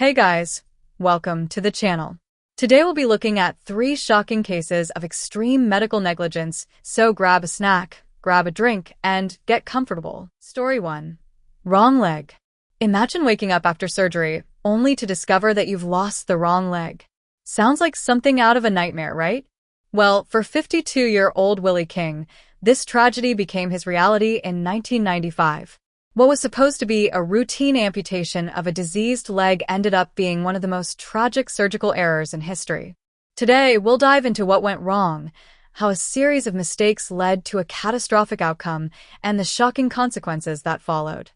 Hey guys, welcome to the channel. Today we'll be looking at 3 shocking cases of extreme medical negligence, so grab a snack, grab a drink, and get comfortable. Story 1. Wrong leg. Imagine waking up after surgery only to discover that you've lost the wrong leg. Sounds like something out of a nightmare, right? Well, for 52-year-old Willie King, this tragedy became his reality in 1995. What was supposed to be a routine amputation of a diseased leg ended up being one of the most tragic surgical errors in history. Today, we'll dive into what went wrong, how a series of mistakes led to a catastrophic outcome, and the shocking consequences that followed.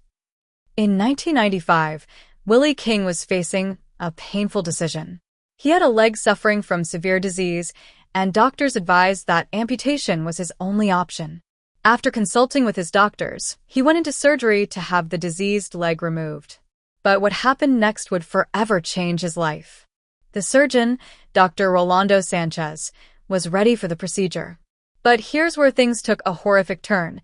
In 1995, Willie King was facing a painful decision. He had a leg suffering from severe disease, and doctors advised that amputation was his only option. After consulting with his doctors, he went into surgery to have the diseased leg removed. But what happened next would forever change his life. The surgeon, Dr. Rolando Sanchez, was ready for the procedure. But here's where things took a horrific turn.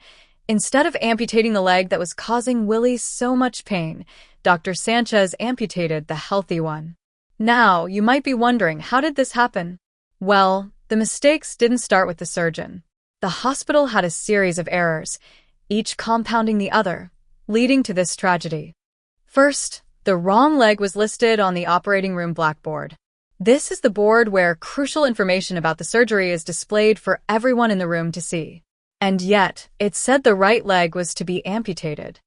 Instead of amputating the leg that was causing Willie so much pain, Dr. Sanchez amputated the healthy one. Now, you might be wondering, how did this happen? Well, the mistakes didn't start with the surgeon. The hospital had a series of errors, each compounding the other, leading to this tragedy. First, the wrong leg was listed on the operating room blackboard. This is the board where crucial information about the surgery is displayed for everyone in the room to see. And yet, it said the right leg was to be amputated.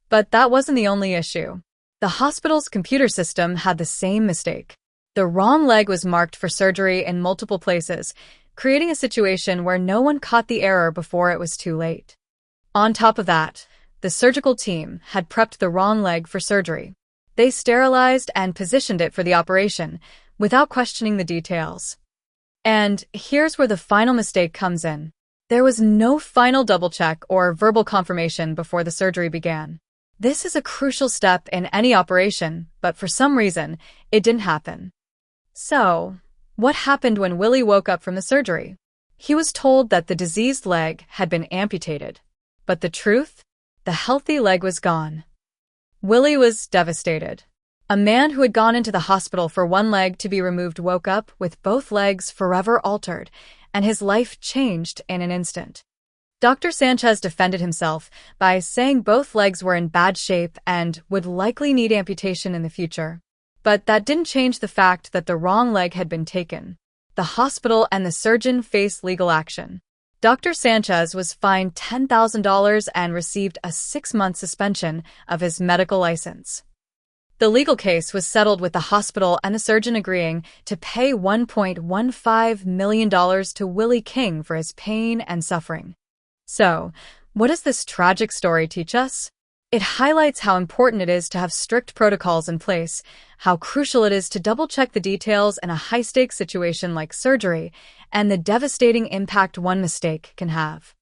But that wasn't the only issue. The hospital's computer system had the same mistake. The wrong leg was marked for surgery in multiple places, creating a situation where no one caught the error before it was too late. On top of that, the surgical team had prepped the wrong leg for surgery. They sterilized and positioned it for the operation, without questioning the details. And here's where the final mistake comes in. There was no final double-check or verbal confirmation before the surgery began. This is a crucial step in any operation, but for some reason, it didn't happen. So, what happened when Willie woke up from the surgery? He was told that the diseased leg had been amputated. But the truth? The healthy leg was gone. Willie was devastated. A man who had gone into the hospital for one leg to be removed woke up with both legs forever altered, and his life changed in an instant. Dr. Sanchez defended himself by saying both legs were in bad shape and would likely need amputation in the future. But that didn't change the fact that the wrong leg had been taken. The hospital and the surgeon faced legal action. Dr. Sanchez was fined $10,000 and received a 6-month suspension of his medical license. The legal case was settled with the hospital and the surgeon agreeing to pay $1.15 million to Willie King for his pain and suffering. So, what does this tragic story teach us? It highlights how important it is to have strict protocols in place, how crucial it is to double-check the details in a high-stakes situation like surgery, and the devastating impact one mistake can have.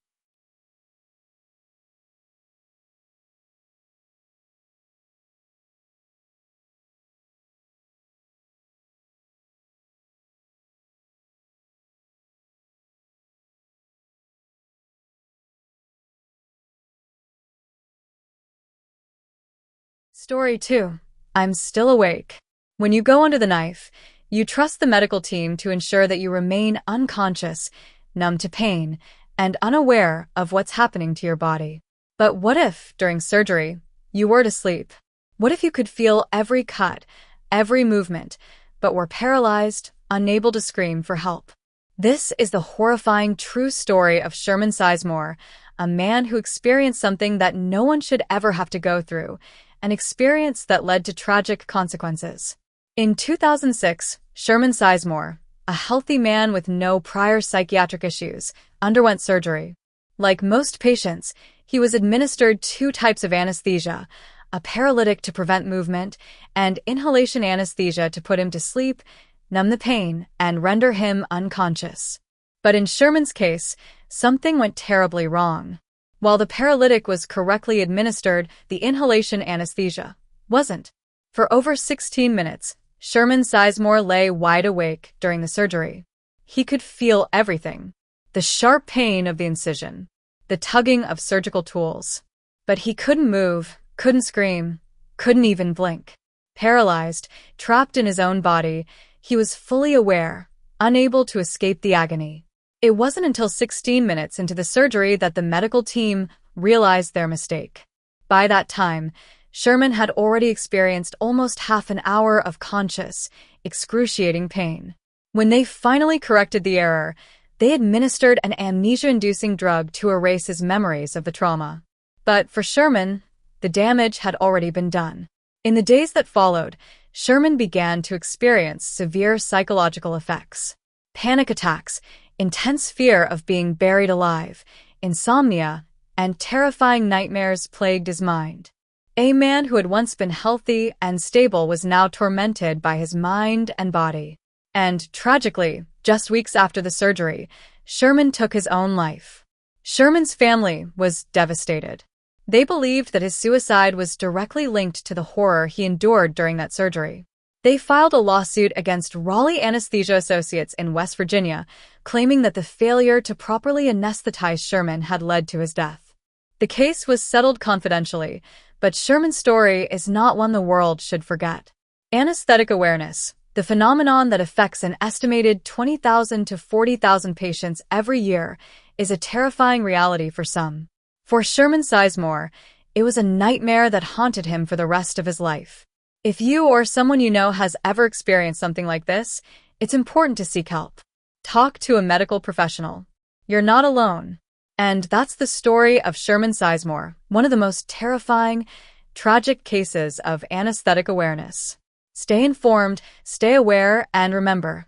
Story 2. I'm still awake. When you go under the knife, you trust the medical team to ensure that you remain unconscious, numb to pain, and unaware of what's happening to your body. But what if, during surgery, you were to sleep? What if you could feel every cut, every movement, but were paralyzed, unable to scream for help? This is the horrifying true story of Sherman Sizemore, a man who experienced something that no one should ever have to go through, an experience that led to tragic consequences. In 2006, Sherman Sizemore, a healthy man with no prior psychiatric issues, underwent surgery. Like most patients, he was administered 2 types of anesthesia, a paralytic to prevent movement, and inhalation anesthesia to put him to sleep, numb the pain, and render him unconscious. But in Sherman's case, something went terribly wrong. While the paralytic was correctly administered, the inhalation anesthesia wasn't. For over 16 minutes, Sherman Sizemore lay wide awake during the surgery. He could feel everything. The sharp pain of the incision, the tugging of surgical tools. But he couldn't move, couldn't scream, couldn't even blink. Paralyzed, trapped in his own body, he was fully aware, unable to escape the agony. It wasn't until 16 minutes into the surgery that the medical team realized their mistake. By that time, Sherman had already experienced almost half an hour of conscious, excruciating pain. When they finally corrected the error, they administered an amnesia-inducing drug to erase his memories of the trauma. But for Sherman, the damage had already been done. In the days that followed, Sherman began to experience severe psychological effects. Panic attacks, intense fear of being buried alive, insomnia, and terrifying nightmares plagued his mind. A man who had once been healthy and stable was now tormented by his mind and body. And, tragically, just weeks after the surgery, Sherman took his own life. Sherman's family was devastated. They believed that his suicide was directly linked to the horror he endured during that surgery. They filed a lawsuit against Raleigh Anesthesia Associates in West Virginia, claiming that the failure to properly anesthetize Sherman had led to his death. The case was settled confidentially, but Sherman's story is not one the world should forget. Anesthetic awareness, the phenomenon that affects an estimated 20,000 to 40,000 patients every year, is a terrifying reality for some. For Sherman Sizemore, it was a nightmare that haunted him for the rest of his life. If you or someone you know has ever experienced something like this, it's important to seek help. Talk to a medical professional. You're not alone. And that's the story of Sherman Sizemore, one of the most terrifying, tragic cases of anesthetic awareness. Stay informed, stay aware, and remember,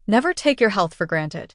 never take your health for granted.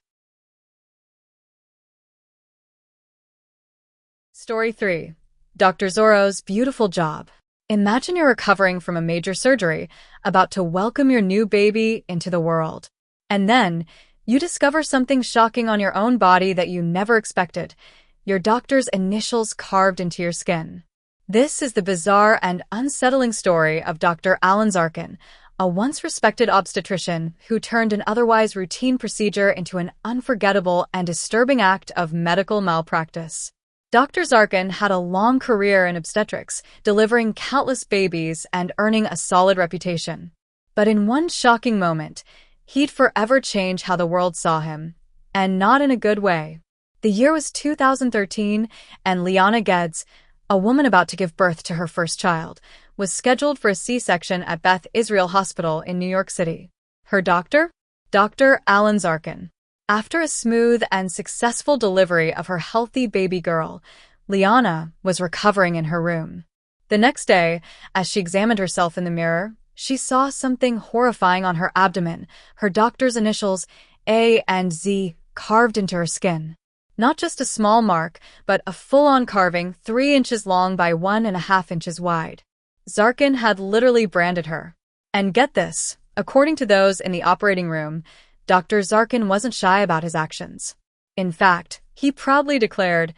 Story 3. Dr. Zorro's beautiful job. Imagine you're recovering from a major surgery, about to welcome your new baby into the world. And then, you discover something shocking on your own body that you never expected: your doctor's initials carved into your skin. This is the bizarre and unsettling story of Dr. Alan Zarkin, a once-respected obstetrician who turned an otherwise routine procedure into an unforgettable and disturbing act of medical malpractice. Dr. Zarkin had a long career in obstetrics, delivering countless babies and earning a solid reputation. But in one shocking moment, he'd forever change how the world saw him, and not in a good way. The year was 2013, and Liana Geddes, a woman about to give birth to her first child, was scheduled for a C-section at Beth Israel Hospital in New York City. Her doctor? Dr. Alan Zarkin. After a smooth and successful delivery of her healthy baby girl, Liana was recovering in her room. The next day, as she examined herself in the mirror, she saw something horrifying on her abdomen, her doctor's initials, A and Z, carved into her skin. Not just a small mark, but a full-on carving 3 inches long by 1.5 inches wide. Zarkin had literally branded her. And get this, according to those in the operating room, Dr. Zarkin wasn't shy about his actions. In fact, he proudly declared,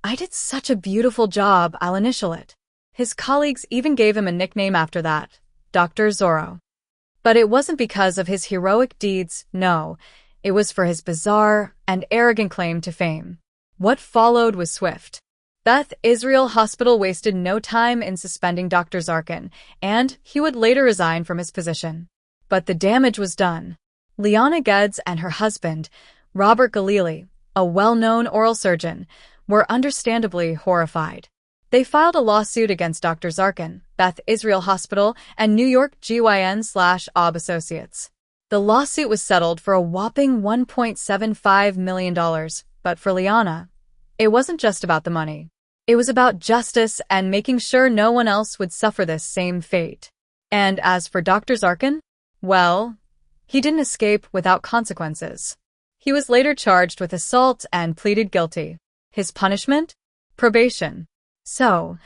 "I did such a beautiful job, I'll initial it." His colleagues even gave him a nickname after that, Dr. Zorro. But it wasn't because of his heroic deeds, no, it was for his bizarre and arrogant claim to fame. What followed was swift. Beth Israel Hospital wasted no time in suspending Dr. Zarkin, and he would later resign from his position. But the damage was done. Liana Geddes and her husband, Robert Galili, a well-known oral surgeon, were understandably horrified. They filed a lawsuit against Dr. Zarkin, Beth Israel Hospital, and New York GYN/OB Associates. The lawsuit was settled for a whopping $1.75 million, but for Liana, it wasn't just about the money. It was about justice and making sure no one else would suffer this same fate. And as for Dr. Zarkin, well, he didn't escape without consequences. He was later charged with assault and pleaded guilty. His punishment? Probation. So,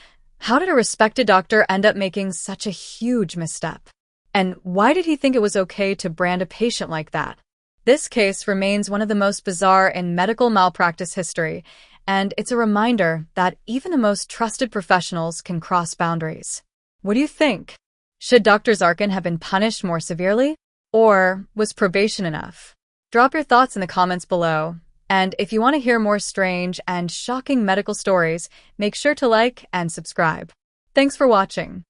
how did a respected doctor end up making such a huge misstep? And why did he think it was okay to brand a patient like that? This case remains one of the most bizarre in medical malpractice history, and it's a reminder that even the most trusted professionals can cross boundaries. What do you think? Should Dr. Zarkin have been punished more severely? Or was probation enough? Drop your thoughts in the comments below. And if you want to hear more strange and shocking medical stories, make sure to like and subscribe. Thanks for watching.